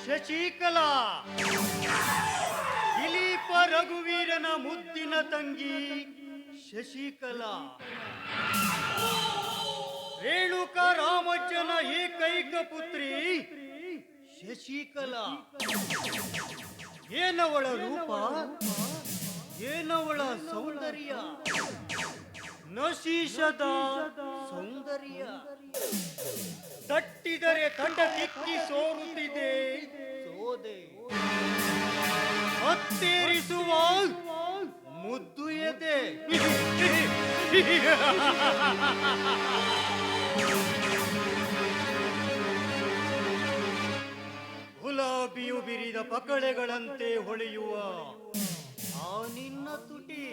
ಶಶಿಕಲಾ, ದಿಲೀಪ ರಘುವೀರನ ಮುದ್ದಿನ ತಂಗಿ ಶಶಿಕಲಾ, ರೇಣುಕಾ ರಾಮಜ್ಜನ ಏಕೈಕ ಪುತ್ರಿ ಶಶಿಕಲಾ. ಏನವಳ ರೂಪ, ಏನವಳ ಸೌಂದರ್ಯ, ನಶೀಶದ ಸೌಂದರ್ಯ. ತಟ್ಟಿದರೆ ತಂಡ ತಿಕ್ಕಿ ಸೋರುತ್ತಿದೆ ಸೋದೆ, ಹತ್ತೇರಿಸುವ ಮುದ್ದು ಎದೆ. ಗುಲಾಬಿಯು ಬಿರಿದ ಪಕಳೆಗಳಂತೆ ಹೊಳೆಯುವ ಆ ನಿನ್ನ ತುಟಿ